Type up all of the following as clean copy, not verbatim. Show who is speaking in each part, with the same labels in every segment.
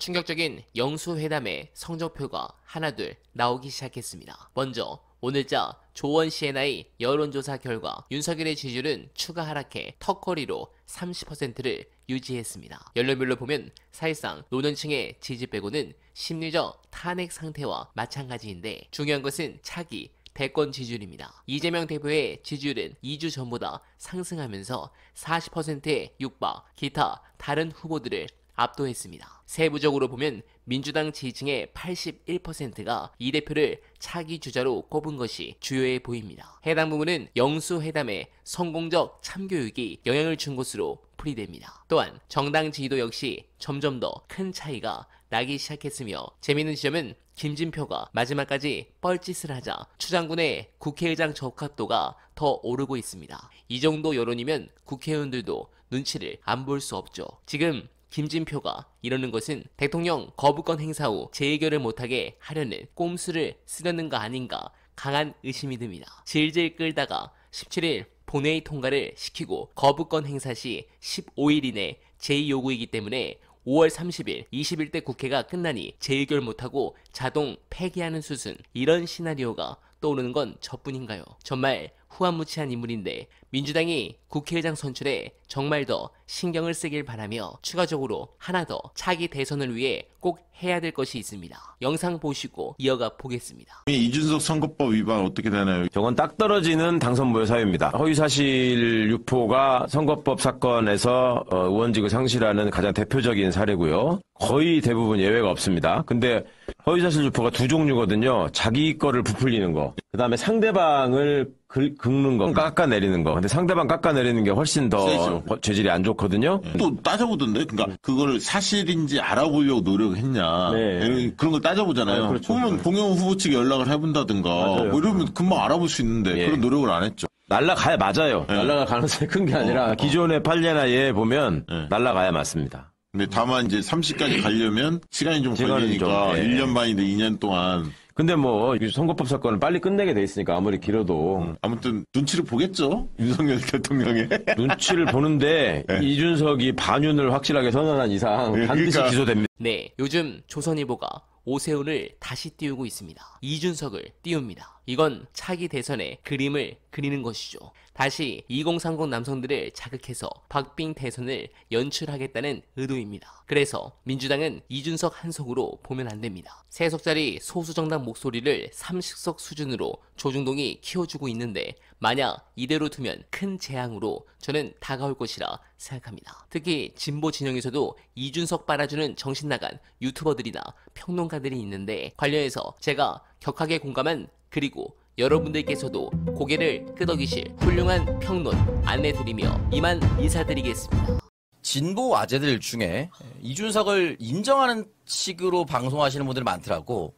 Speaker 1: 충격적인 영수회담의 성적표가 하나둘 나오기 시작했습니다. 먼저 오늘자 조원 CNI 여론조사 결과 윤석열의 지지율은 추가 하락해 턱걸이로 30%를 유지했습니다. 연령별로 보면 사실상 노년층의 지지 빼고는 심리적 탄핵 상태와 마찬가지인데 중요한 것은 차기 대권 지지율입니다. 이재명 대표의 지지율은 2주 전보다 상승하면서 40%에 육박, 기타 다른 후보들을 압도했습니다. 세부적으로 보면 민주당 지지층의 81%가 이 대표를 차기 주자로 꼽은 것이 주요해 보입니다. 해당 부분은 영수회담의 성공적 참교육이 영향을 준 것으로 풀이됩니다. 또한 정당 지지도 역시 점점 더 큰 차이가 나기 시작했으며 재미있는 지점은 김진표가 마지막까지 뻘짓을 하자 추장군의 국회의장 적합도가 더 오르고 있습니다. 이 정도 여론이면 국회의원들도 눈치를 안 볼 수 없죠. 지금 김진표가 이러는 것은 대통령 거부권 행사 후 재의결을 못하게 하려는 꼼수를 쓰려는 거 아닌가 강한 의심이 듭니다. 질질 끌다가 17일 본회의 통과를 시키고 거부권 행사 시 15일 이내 재의 요구이기 때문에 5월 30일 21대 국회가 끝나니 재의결 못하고 자동 폐기하는 수순, 이런 시나리오가 떠오르는 건 저뿐인가요? 정말 후한무치한 인물인데 민주당이 국회의장 선출에 정말 더 신경을 쓰길 바라며 추가적으로 하나 더 차기 대선을 위해 꼭 해야 될 것이 있습니다. 영상 보시고 이어가 보겠습니다.
Speaker 2: 이준석 선거법 위반 어떻게 되나요?
Speaker 3: 저건 딱 떨어지는 당선무효 사유입니다. 허위사실 유포가 선거법 사건에서 의원직을 상실하는 가장 대표적인 사례고요. 거의 대부분 예외가 없습니다. 근데 허위사실 유포가 두 종류거든요. 자기 거를 부풀리는 거, 그 다음에 상대방을 긁는 거, 깎아내리는 거. 근데 상대방 깎아내리는 게 훨씬 더 세죠. 죄질이 안 좋거든요.
Speaker 2: 또 따져보던데? 그러니까 그거를 사실인지 알아보려고 노력했냐.
Speaker 3: 네.
Speaker 2: 그런 걸 따져보잖아요.
Speaker 3: 그렇죠.
Speaker 2: 그러면 봉영호 후보 측에 연락을 해본다든가 뭐 이러면 금방 알아볼 수 있는데 그런 노력을 안 했죠.
Speaker 3: 날라가야 맞아요. 날라갈 가능성이 큰 게 아니라 기존의 판례나 예 보면 날라가야 맞습니다.
Speaker 2: 근데 다만 이제 30까지 가려면 시간이 좀 걸리니까 1년 반인데 2년 동안.
Speaker 3: 근데 뭐 선거법 사건을 빨리 끝내게 돼 있으니까 아무리 길어도
Speaker 2: 아무튼 눈치를 보겠죠. 윤석열 대통령의.
Speaker 3: 눈치를 보는데 이준석이 반윤을 확실하게 선언한 이상 반드시
Speaker 2: 그러니까.
Speaker 3: 기소됩니다.
Speaker 1: 네, 요즘 조선일보가 오세훈을 다시 띄우고 있습니다. 이준석을 띄웁니다. 이건 차기 대선에 그림을 그리는 것이죠. 다시 2030 남성들을 자극해서 박빙 대선을 연출하겠다는 의도입니다. 그래서 민주당은 이준석 한 석으로 보면 안 됩니다. 3석짜리 소수정당 목소리를 30석 수준으로 조중동이 키워주고 있는데 만약 이대로 두면 큰 재앙으로 저는 다가올 것이라 생각합니다. 특히 진보 진영에서도 이준석 빨아주는 정신나간 유튜버들이나 평론가들이 있는데 관련해서 제가 격하게 공감한, 그리고 여러분들께서도 고개를 끄덕이실 훌륭한 평론 안내드리며 이만 인사드리겠습니다.
Speaker 4: 진보 아재들 중에 이준석을 인정하는 식으로 방송하시는 분들이 많더라고.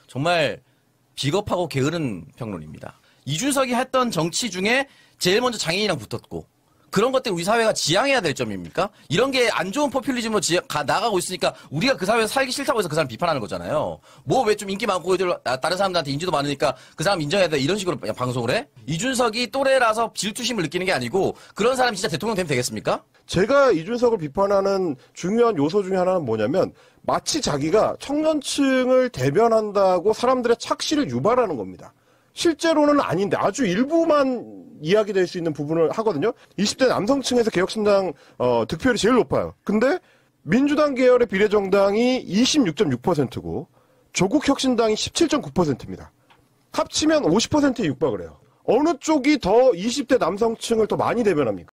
Speaker 4: 정말 비겁하고 게으른 평론입니다. 이준석이 했던 정치 중에 제일 먼저 장애인이랑 붙었고, 그런 것들 우리 사회가 지향해야 될 점입니까? 이런 게 안 좋은 포퓰리즘으로 나가고 있으니까 우리가 그 사회에서 살기 싫다고 해서 그 사람 비판하는 거잖아요. 뭐 왜 좀 인기 많고 다른 사람들한테 인지도 많으니까 그 사람 인정해야 돼, 이런 식으로 방송을 해? 이준석이 또래라서 질투심을 느끼는 게 아니고 그런 사람이 진짜 대통령 되면 되겠습니까?
Speaker 5: 제가 이준석을 비판하는 중요한 요소 중에 하나는 뭐냐면 마치 자기가 청년층을 대변한다고 사람들의 착시를 유발하는 겁니다. 실제로는 아닌데 아주 일부만 이야기될 수 있는 부분을 하거든요. 20대 남성층에서 개혁신당 득표율이 제일 높아요. 근데 민주당 계열의 비례정당이 26.6%고 조국혁신당이 17.9%입니다. 합치면 50%에 육박을 해요. 어느 쪽이 더 20대 남성층을 더 많이 대변합니까?